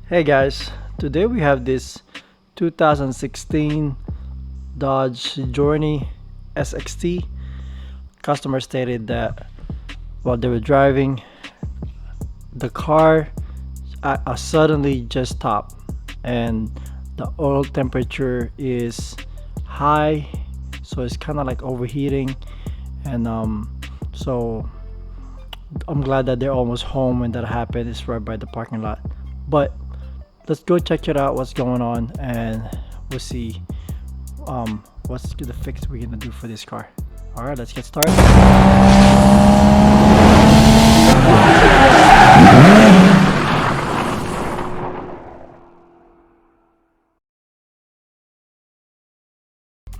Hey guys, today we have this 2016 Dodge Journey SXT. Customer stated that while they were driving, the car suddenly just stopped and the oil temperature is high, so it's kind of like overheating. And so I'm glad that they're almost home when that happened. It's right by the parking lot. But let's go check it out, what's going on, and we'll see what's the fix we're gonna do for this car. All right, let's get started.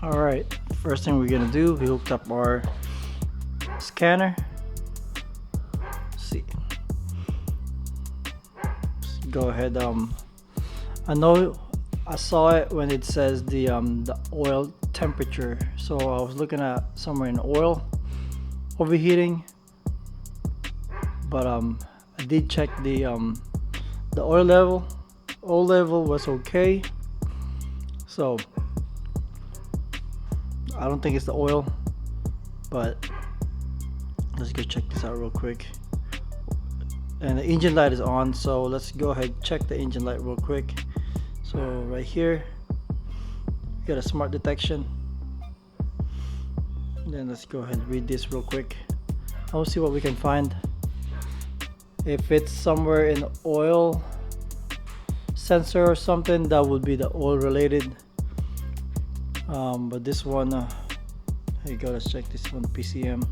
All right, first thing we're gonna do, we hooked up our scanner. Let's see, let's go ahead. I know I saw it when it says the oil temperature, so I was looking at somewhere in oil overheating, but I did check the oil level. Oil level was okay, so I don't think it's the oil, but let's go check this out real quick. And the engine light is on, so let's go ahead and check the engine light real quick. So right here we got a smart detection. Then let's go ahead and read this real quick. I'll see what we can find. If it's somewhere in oil sensor or something, that would be the oil related. But this one, here you go, let's check this one, PCM.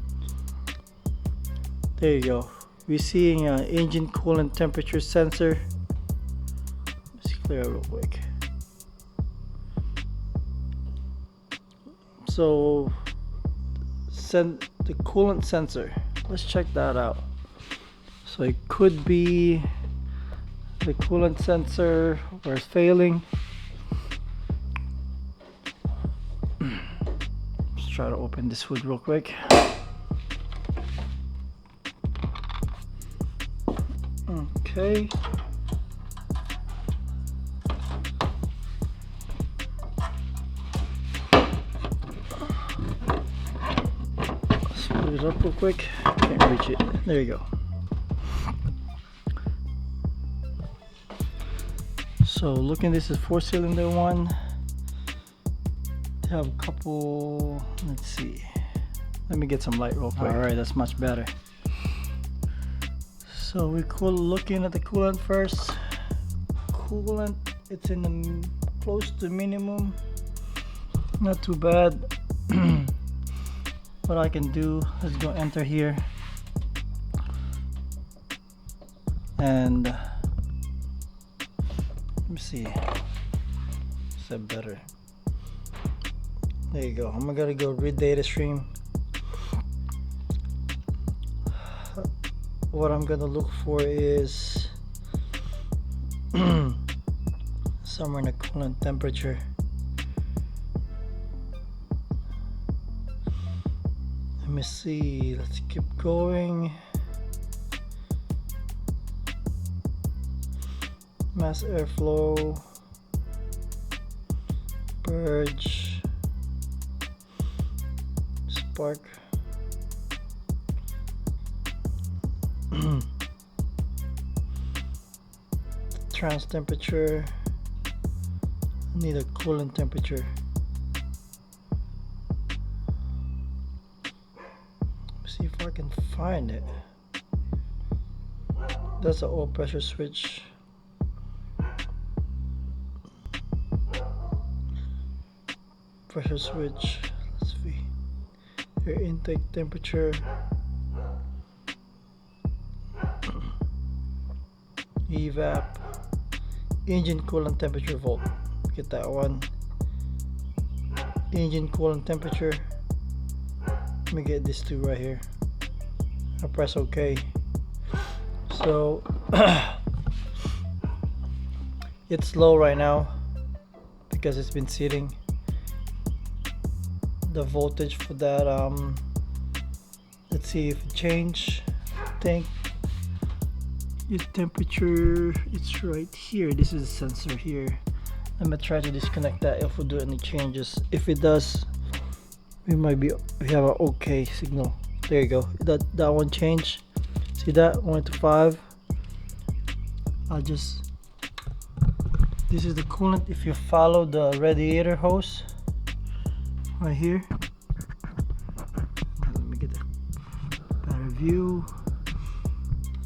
There you go. We're seeing an engine coolant temperature sensor. Let's clear it real quick. So send the coolant sensor. Let's check that out. So it could be the coolant sensor was failing. Let's try to open this hood real quick. Okay. Let's put it up real quick. Can't reach it. There you go. So looking, this is 4-cylinder one. They have a couple, let's see. Let me get some light real quick. Alright, that's much better. So we're looking at the coolant first. Coolant, it's in the close to minimum. Not too bad. What I can do, let's go enter here. And let me see. Is that better? There you go. I'm gonna go read data stream. What I'm gonna look for is somewhere in the coolant temperature. Let me see. Let's keep going. Mass airflow, purge, spark. Trans temperature. I need a coolant temperature. See if I can find it. That's an oil pressure switch. Pressure switch. Let's see. Air intake temperature. Evap. Engine coolant temperature volt. Get that one. Engine coolant temperature. Let me get this two right here. I'll press OK. So it's low right now because it's been sitting. The voltage for that, let's see if it changed. I think Your temperature, it's right here. This is a sensor here. I'm gonna try to disconnect that if we do any changes. If it does, we have an okay signal. There you go. That one changed. See that? 1 to 5. This is the coolant. If you follow the radiator hose right here, let me get a better view.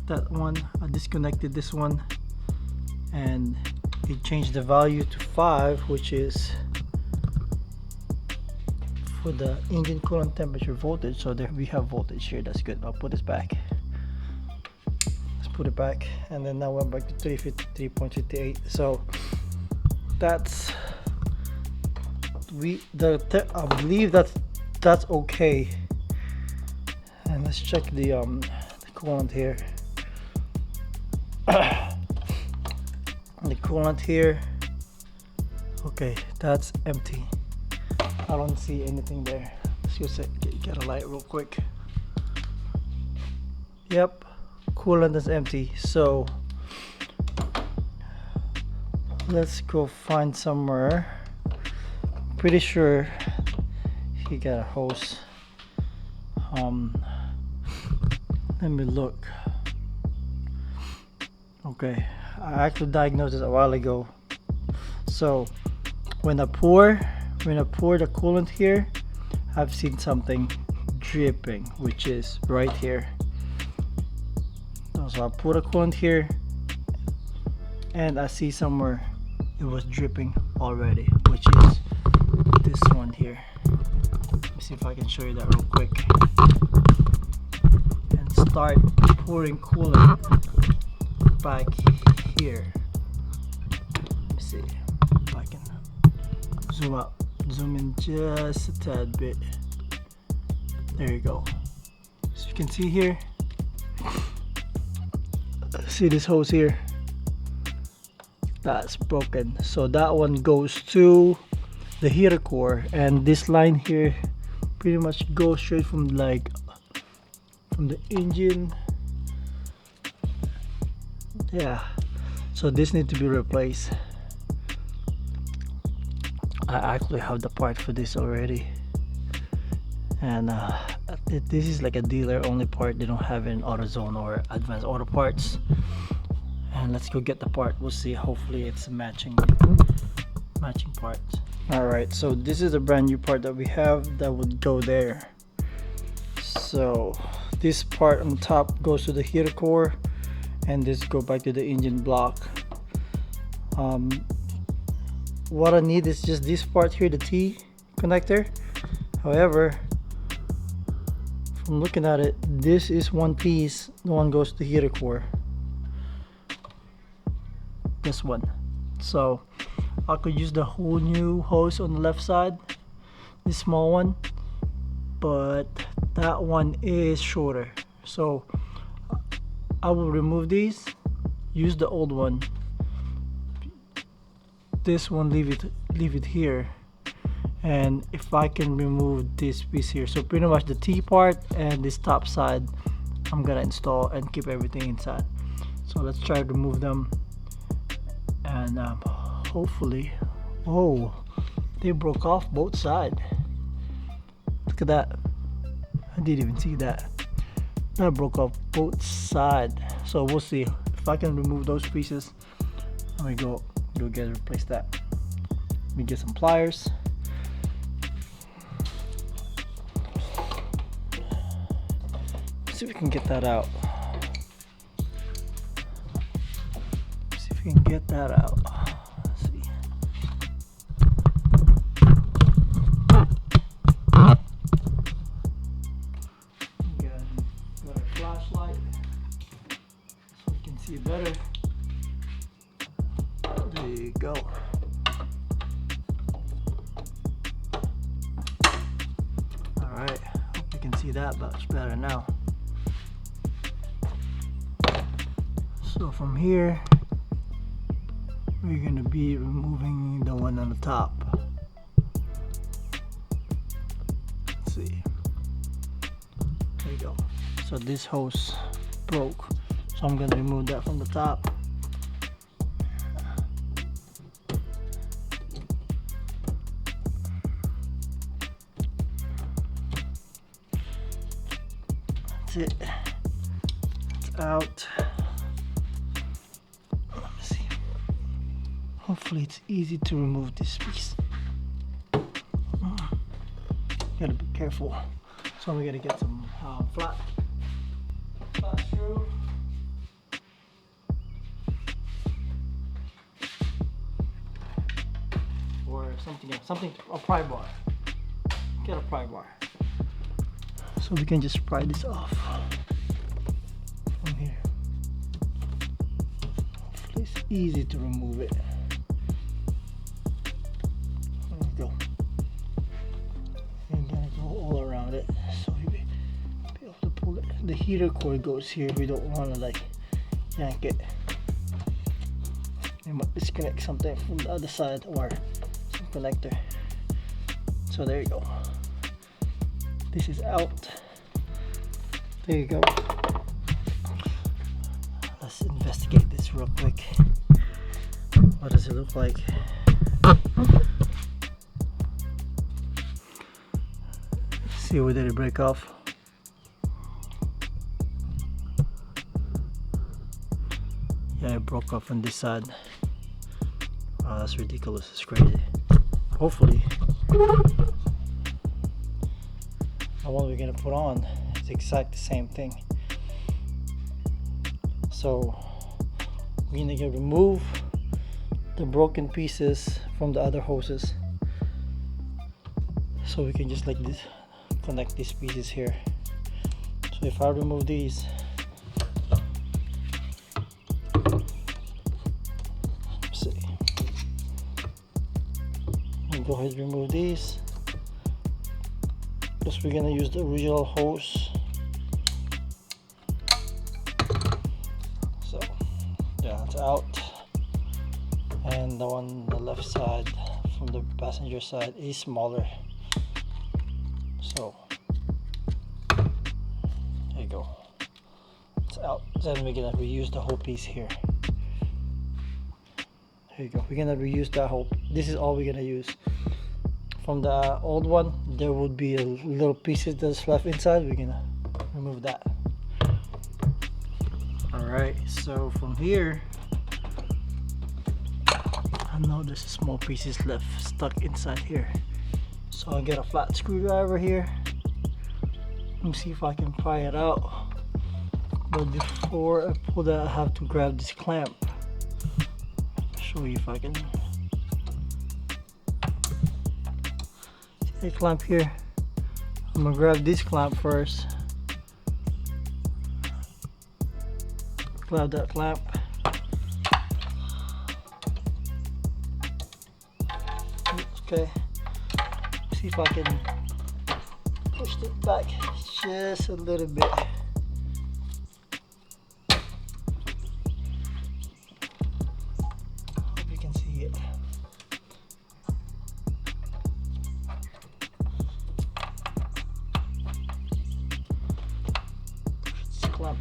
That one, I disconnected this one and it changed the value to 5, which is for the engine coolant temperature voltage. So there we have voltage here. That's good. I'll put this back. Let's put it back, and then now we're back to 353.58. So that's I believe that's okay. And let's check the coolant here. The coolant here, okay, that's empty. I don't see anything there. Let's just get a light real quick. Yep, coolant is empty. So let's go find somewhere. Pretty sure he got a hose. Let me look. Okay, I actually diagnosed this a while ago. So when I pour the coolant here, I've seen something dripping, which is right here. So I put a coolant here and I see somewhere it was dripping already, which is this one here. Let me see if I can show you that real quick. And start pouring coolant back here. Let me see if I can zoom in just a tad bit. There you go. So you can see here, see this hose here, that's broken. So that one goes to the heater core, and this line here pretty much goes straight from the engine. Yeah, so this needs to be replaced. I actually have the part for this already, and this is like a dealer only part. They don't have it in AutoZone or Advanced Auto Parts. And let's go get the part. We'll see. Hopefully it's a matching part. All right, so this is a brand new part that we have that would go there. So this part on top goes to the heater core, and this go back to the engine block. What I need is just this part here, the T connector. However, from looking at it, this is one piece. The one goes to the heater core. This one. So I could use the whole new hose on the left side, this small one, but that one is shorter. So I will remove these, use the old one. This one, leave it here, and if I can remove this piece here, so pretty much the T part and this top side I'm gonna install and keep everything inside. So let's try to remove them, and hopefully, oh, they broke off both sides. Look at that. I didn't even see that. That broke off both sides. So we'll see if I can remove those pieces. Let me go get to replace that. Let me get some pliers. See if we can get that out. See if we can get that out. Let's see. Got a flashlight so we can see better. There you go. Alright, hope you can see that much better now. So from here, we're going to be removing the one on the top. Let's see. There you go. So this hose broke. So I'm gonna remove that from the top. That's it. It's out. Let me see. Hopefully it's easy to remove this piece. Gotta be careful. So we gotta get some flat screw. Or something, a pry bar. Get a pry bar. So we can just pry this off from here. Hopefully it's easy to remove it. There we go. And gonna go all around it so we be able to pull it. The heater cord goes here. We don't want to like yank it. We might disconnect something from the other side or some connector. So there you go. This is out. There you go. Let's investigate this real quick. What does it look like? See where did it break off? Yeah, it broke off on this side. Wow, that's ridiculous. It's crazy. Hopefully the one we're gonna put on is exactly the same thing. So we're gonna remove the broken pieces from the other hoses, so we can just like this connect these pieces here. So if I remove these, let's see, I'll go ahead and remove these. Because we're gonna use the original hose. So yeah, it's out. And the one on the left side from the passenger side is smaller. So there you go. It's out. Then we're gonna reuse the whole piece here. There you go. We're gonna reuse that whole. This is all we're gonna use. From the old one, there would be a little pieces that's left inside. We're gonna remove that. Alright, so from here, I know there's small pieces left stuck inside here. So I'll get a flat screwdriver here. Let me see if I can pry it out. But before I pull that, I have to grab this clamp. Show you if I can. A clamp here. I'm gonna grab this clamp first. Grab that clamp. Okay. See if I can push it back just a little bit. Hope you can see it. Clamp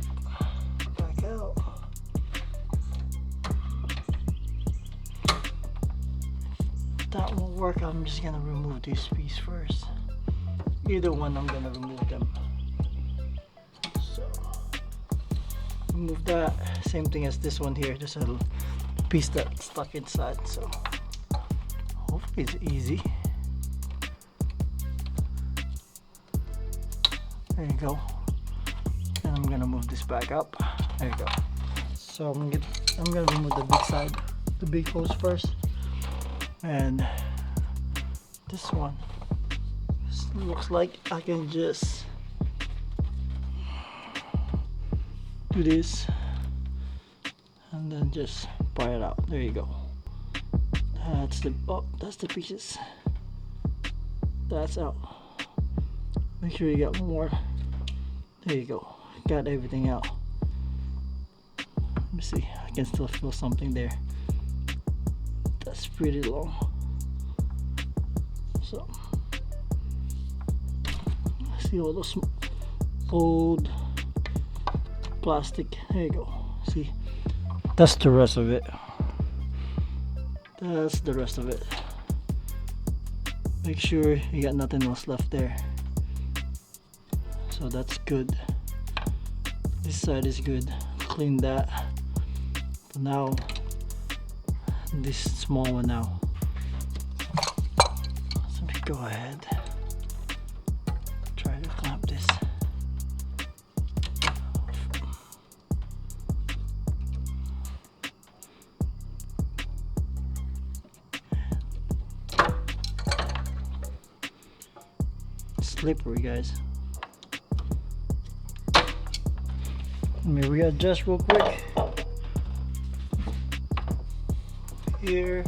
back out. If that won't work, I'm just gonna remove this piece first. Either one, I'm gonna remove them. So remove that. Same thing as this one here. Just a little piece that's stuck inside. So hopefully it's easy. There you go. I'm gonna move this back up. There you go. So I'm gonna remove the big side, the big hose first, and this one. This looks like I can just do this and then just pry it out. There you go. That's the pieces. That's out. Make sure you got more. There you go. Got everything out. Let me see. I can still feel something there. That's pretty long. So I see all those old plastic. There you go. See, that's the rest of it. That's the rest of it. Make sure you got nothing else left there. So that's good. This side is good. Clean that. So now this small one now. So let me go ahead. Try to clamp this. Slippery, guys. Let me readjust real quick. Here.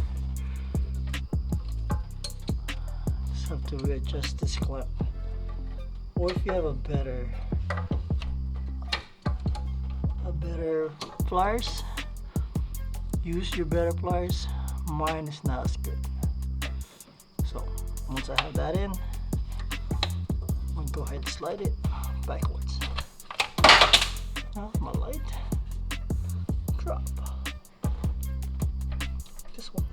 Just have to readjust this clamp. Or if you have a better pliers, use your better pliers. Mine is not as good. So once I have that in, I'm gonna go ahead and slide it backwards. Now my light drop. This one.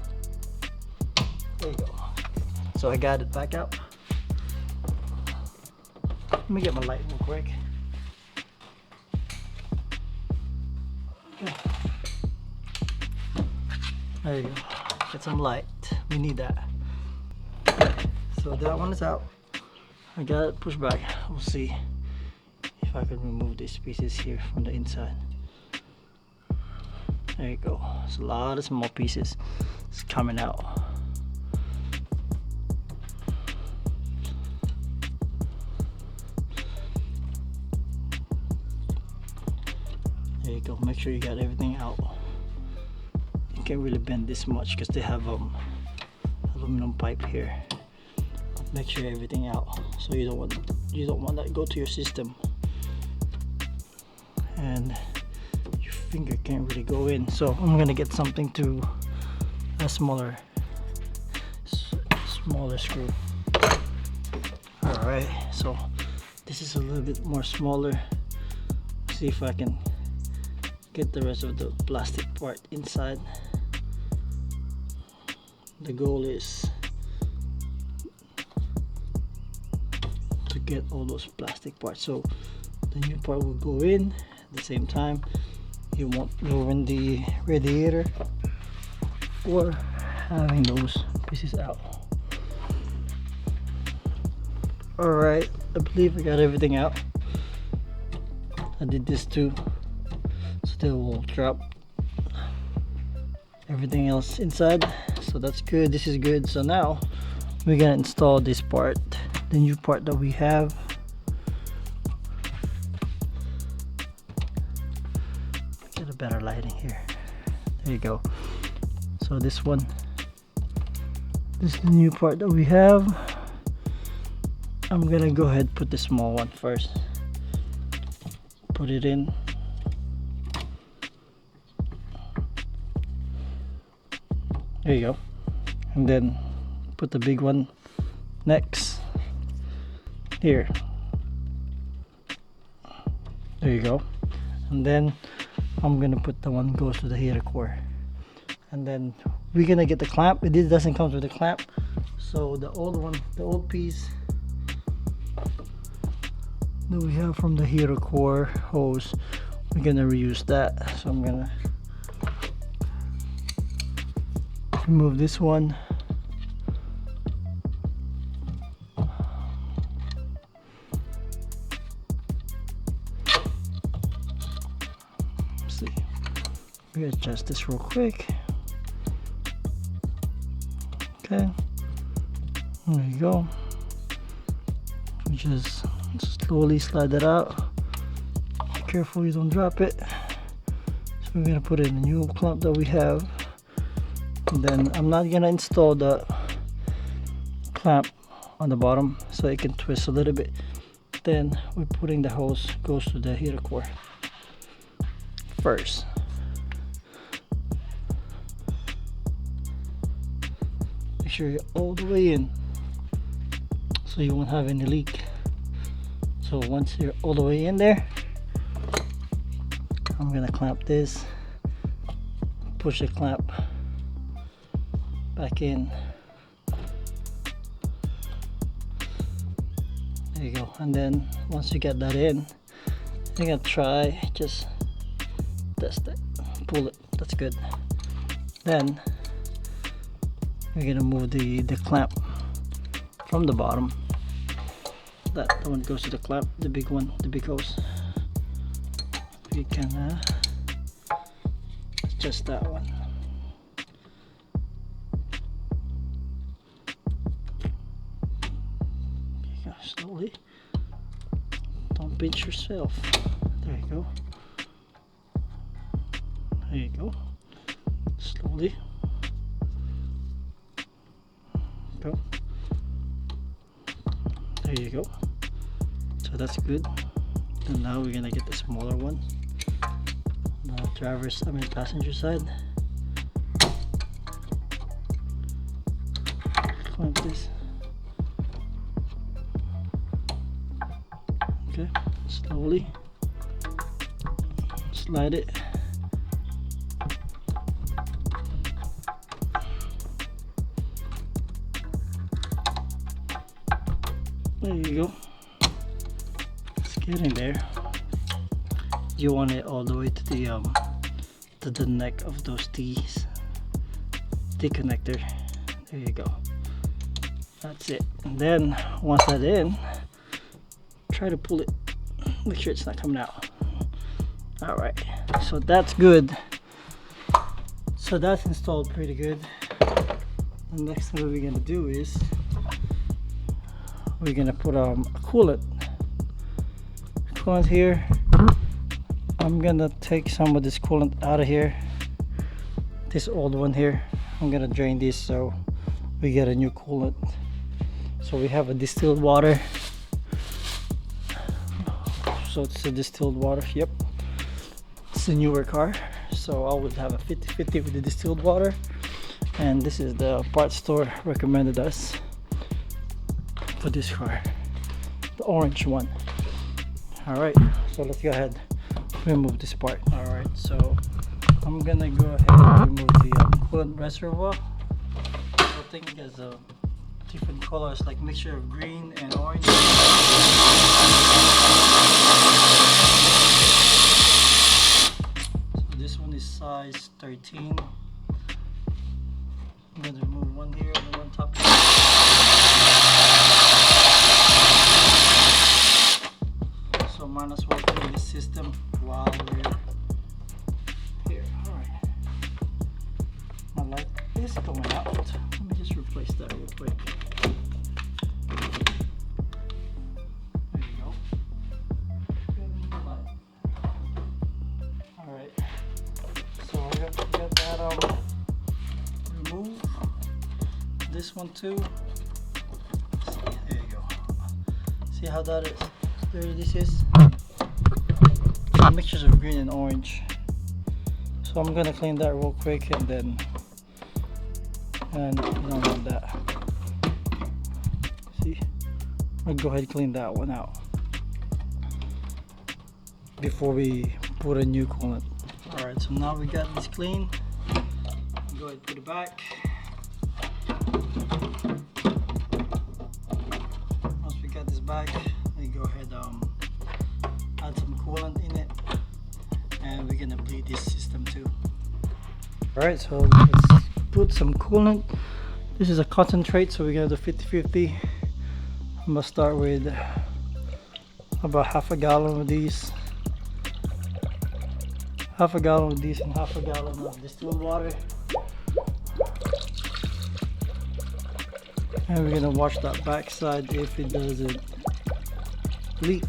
There you go. So I got it back out. Let me get my light real quick. Okay. There you go. Get some light. We need that. So that one is out. I got it pushed back. We'll see if I can remove these pieces here from the inside. There you go. It's a lot of small pieces. It's coming out. There you go. Make sure you got everything out. You can't really bend this much because they have aluminum pipe here. Make sure everything out, so you don't want that to go to your system, and your finger can't really go in. So I'm gonna get something to a smaller screw. All right, so this is a little bit more smaller. See if I can get the rest of the plastic part inside. The goal is to get all those plastic parts, so the new part will go in at the same time. You won't ruin the radiator or having those pieces out. All right, I believe I got everything out. I did this too, still will drop everything else inside, so that's good. This is good. So now we're gonna install this part, the new part that we have. Get a better lighting here. There you go. So this one, this is the new part that we have. I'm gonna go ahead and put the small one first. Put it in. There you go. And then put the big one next here. There you go. And then I'm gonna put the one goes to the heater core. And then we're gonna get the clamp. This doesn't come with the clamp, so the old one, the old piece that we have from the heater core hose, we're gonna reuse that. So I'm gonna remove this one. Let's see. We adjust this real quick. Okay. There you go. We just slowly slide that out. Be careful you don't drop it. So we're gonna put in a new clamp that we have. And then I'm not gonna install the clamp on the bottom so it can twist a little bit. Then we're putting the hose goes to the heater core first. Make sure you're all the way in so you won't have any leak. So once you're all the way in there, I'm gonna clamp this, push the clamp back in. There you go. And then once you get that in, you're gonna try just test it, pull it. That's good. Then we're gonna move the clamp from the bottom. That one goes to the clamp, the big one, the big hose. We can adjust that one. There you go, slowly. Don't pinch yourself. There you go. There you go. Slowly. Go. There you go. So that's good. And now we're gonna get the smaller one. The passenger side. Clamp this. Okay, slowly slide it. There you go. It's getting there. You want it all the way to the neck of those T's. T connector. There you go. That's it. And then once that's in, try to pull it. Make sure it's not coming out. Alright. So that's good. So that's installed pretty good. The next thing we're gonna do is we're gonna put a coolant here. I'm gonna take some of this coolant out of here, this old one here. I'm gonna drain this so we get a new coolant. So we have a distilled water. So it's a distilled water. Yep, it's a newer car, so I would have a 50-50 with the distilled water. And this is the parts store recommended us for this car, the orange one. All right, so let's go ahead remove this part. All right, so I'm gonna go ahead and remove the coolant reservoir. I think it has a different colors, like mixture of green and orange. So this one is size 13. I'm gonna remove one here and one top here. So might as well clean this system while we're here. Alright. My light is going out. Let me just replace that real quick. There you go. Alright. So I got that removed. This one too. There you go. See how that is? There this is. Mixtures of green and orange. So I'm gonna clean that real quick and then you don't want that. See? I'll go ahead and clean that one out before we put a new coolant. Alright, so now we got this clean. Go ahead and put it back. Once we got this back, we go ahead add some coolant in it, and we're gonna bleed this system too. Alright, so let's put some coolant. This is a concentrate, so we're gonna do 50-50. I'm gonna start with about half a gallon of these. Half a gallon of these and half a gallon of distilled water. And we're gonna watch that back side if it doesn't leak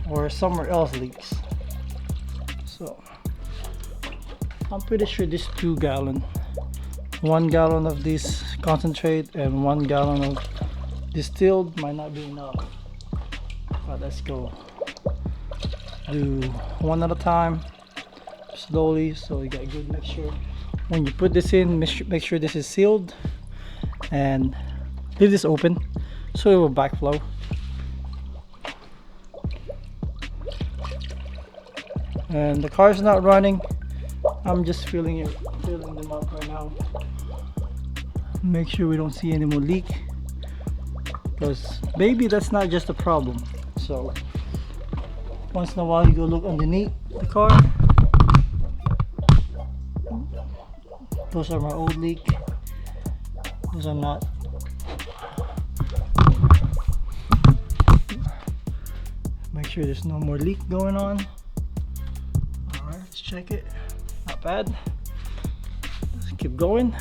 or somewhere else leaks. So I'm pretty sure this 2 gallon, 1 gallon of this concentrate and 1 gallon of distilled might not be enough. But let's go do one at a time, slowly, so we get a good mixture. When you put this in, make sure this is sealed and leave this open so it will backflow. and the car's not running. I'm just filling them up right now. Make sure we don't see any more leak, because maybe that's not just a problem. So once in a while you go look underneath the car. Those are my old leak. Those are not. Make sure there's no more leak going on. Alright, let's check it. Not bad. Let's keep going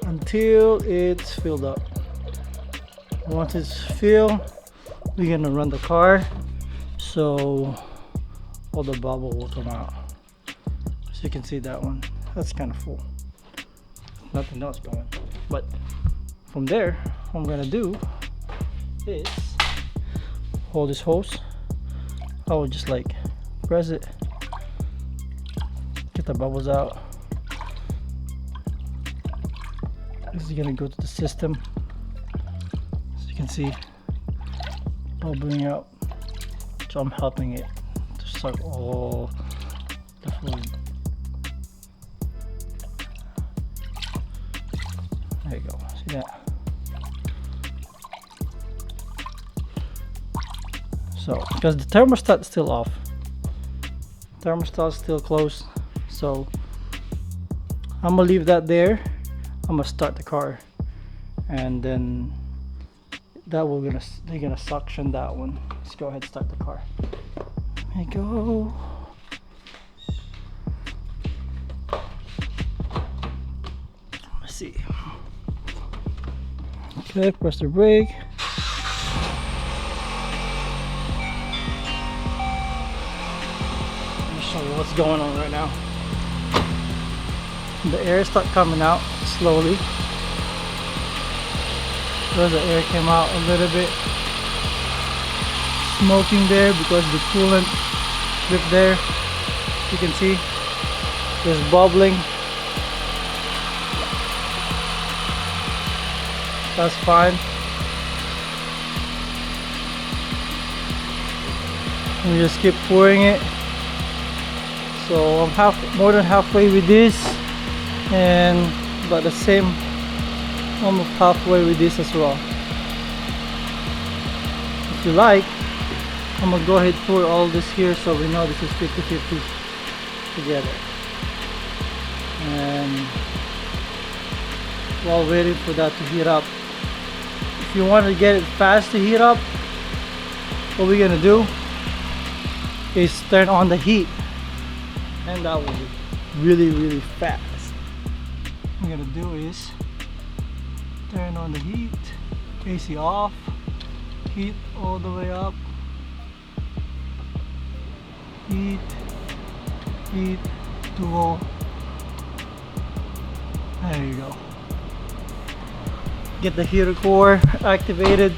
until it's filled up. Once it's filled, we're gonna run the car so all the bubble will come out. So you can see that one, that's kind of full. Nothing else going. But from there, what I'm gonna do is hold this hose. I will just like press it, get the bubbles out. This is gonna go to the system. As you can see, bubbling out. So I'm helping it to suck all the fluid. There you go. See that? So, because the thermostat is still off, thermostat is still closed, so I'm gonna leave that there. I'm gonna start the car, and then they're gonna suction that one. Let's go ahead and start the car. There you go. Let's see. Okay, press the brake. What's going on right now? The air started coming out slowly. So the air came out a little bit, smoking there because the coolant dripped there. You can see there's bubbling. That's fine. We just keep pouring it. So I'm more than halfway with this, and about the same, almost halfway with this as well. If you like, I'm gonna go ahead and pour all this here so we know this is 50-50 together. And while waiting for that to heat up, if you want to get it fast to heat up, what we're gonna do is turn on the heat. And that will be really fast. What I'm gonna do is turn on the heat, AC off, heat all the way up, heat to all. There you go. Get the heater core activated.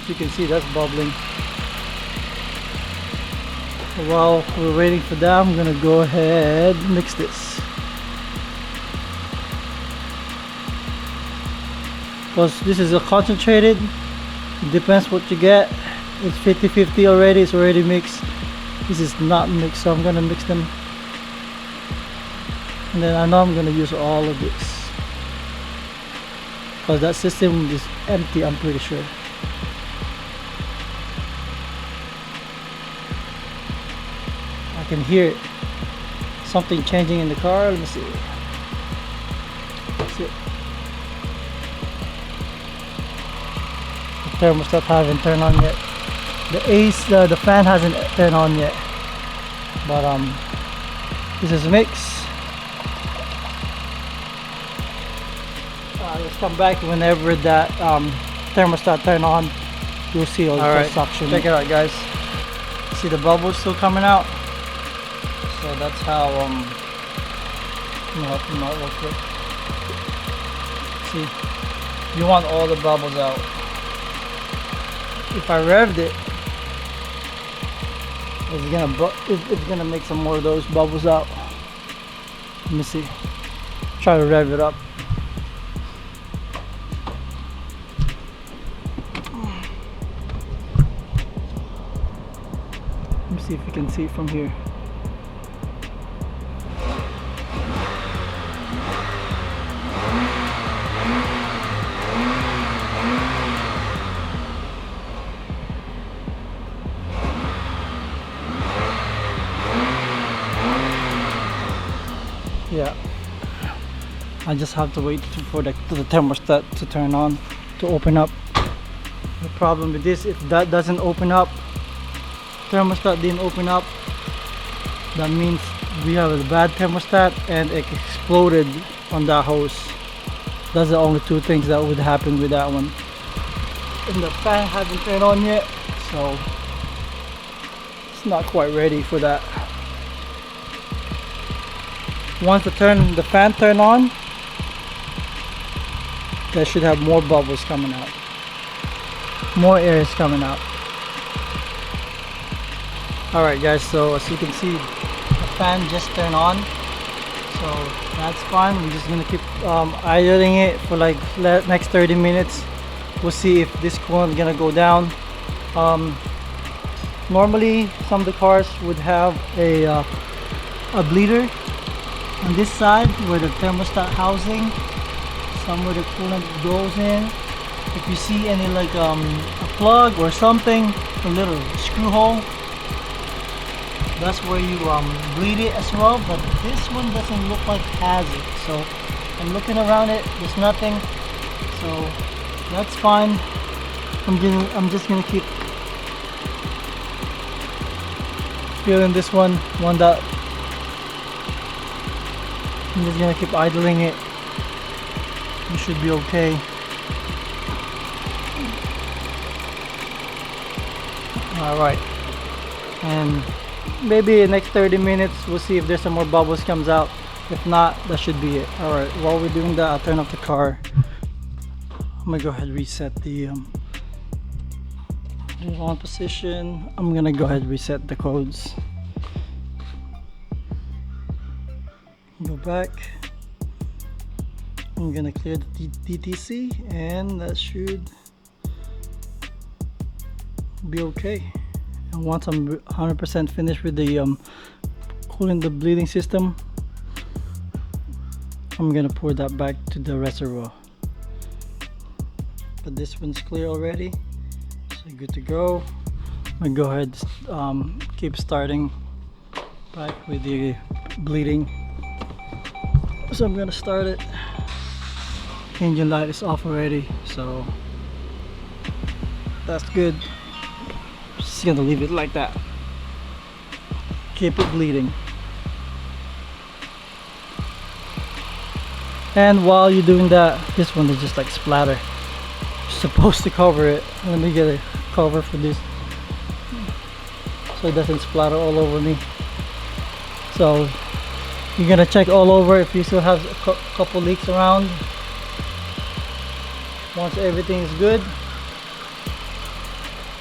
As you can see, that's bubbling. While we're waiting for that, I'm gonna go ahead and mix this. Because this is a concentrated, it depends what you get. It's 50-50 already, it's already mixed. This is not mixed, so I'm gonna mix them. And then I know I'm gonna use all of this. Because that system is empty, I'm pretty sure. I can hear it. Something changing in the car. Let me see. That's it. The thermostat hasn't turned on yet. The fan hasn't turned on yet. But this is a mix. Let's come back whenever that thermostat turn on. You'll see all the suction. Check it out, guys. See the bubbles still coming out. So that's how help them out real quick. See, you want all the bubbles out. If I revved it, it's gonna make some more of those bubbles out. Let me see. Try to rev it up. see if you can see it from here. Yeah, I just have to wait for the thermostat to turn on, to open up. The problem with this, if that doesn't open up, thermostat didn't open up, that means we have a bad thermostat and it exploded on that hose. That's the only two things that would happen with that one. And the fan hasn't turned on yet, so it's not quite ready for that. Once the fan turn on, that should have more bubbles coming out. More air is coming out. Alright guys, so as you can see, the fan just turned on. So that's fine. We're just gonna keep idling it for like next 30 minutes. We'll see if this coolant is gonna go down. Normally some of the cars would have a bleeder on this side where the thermostat housing, somewhere the coolant goes in. If you see any like a plug or something, a little screw hole, that's where you bleed it as well. But this one doesn't look like it has it, so I'm looking around it, there's nothing, so that's fine. I'm just gonna keep feeling this one that I'm just gonna keep idling it. You should be okay. Alright, and maybe in the next 30 minutes we'll see if there's some more bubbles comes out. If not, that should be it. Alright, while we're doing that, I'll turn off the car. I'm gonna go ahead and reset the on position. I'm gonna go ahead and reset the codes. Go back. I'm gonna clear the DTC and that should be okay. And once I'm 100% finished with the cooling the bleeding system, I'm gonna pour that back to the reservoir. But this one's clear already, so good to go. I'm gonna go ahead keep starting back with the bleeding. So I'm gonna start it. Engine light is off already, so that's good. Just gonna leave it like that. Keep it bleeding. And while you're doing that, this one is just like splatter. You're supposed to cover it. Let me get a cover for this so it doesn't splatter all over me. So you're gonna check all over if you still have a couple leaks around. Once everything is good,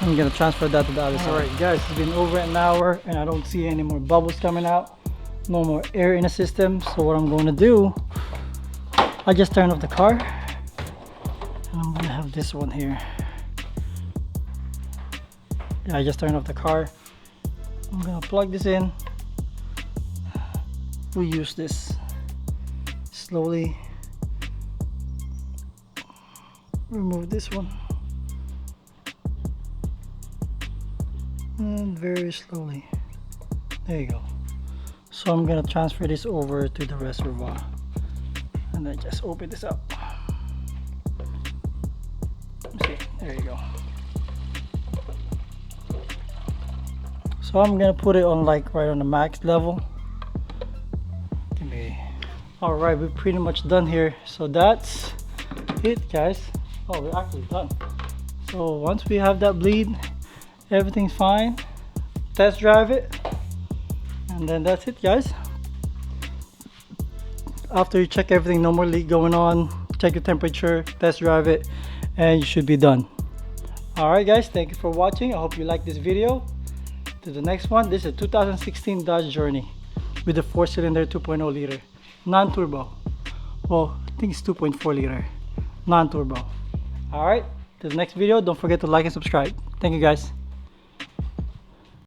I'm gonna transfer that to the other side. Alright guys, it's been over an hour and I don't see any more bubbles coming out. No more air in the system. So what I'm going to do, I just turned off the car. And I'm gonna have this one here. Yeah, I just turned off the car. I'm gonna plug this in. We use this slowly. Remove this one. And very slowly. There you go. So I'm gonna transfer this over to the reservoir. And then just open this up. See, there you go. So I'm gonna put it on like right on the max level. Alright, we're pretty much done here. So that's it guys. Oh, we're actually done. So once we have that bleed, everything's fine. Test drive it. And then that's it guys. After you check everything, no more leak going on, check your temperature, test drive it, and you should be done. Alright guys, thank you for watching. I hope you like this video. To the next one, this is a 2016 Dodge Journey with a 4-cylinder 2.0 liter non-turbo. Well, I think it's 2.4 liter non-turbo. Alright, to the next video, don't forget to like and subscribe. Thank you guys.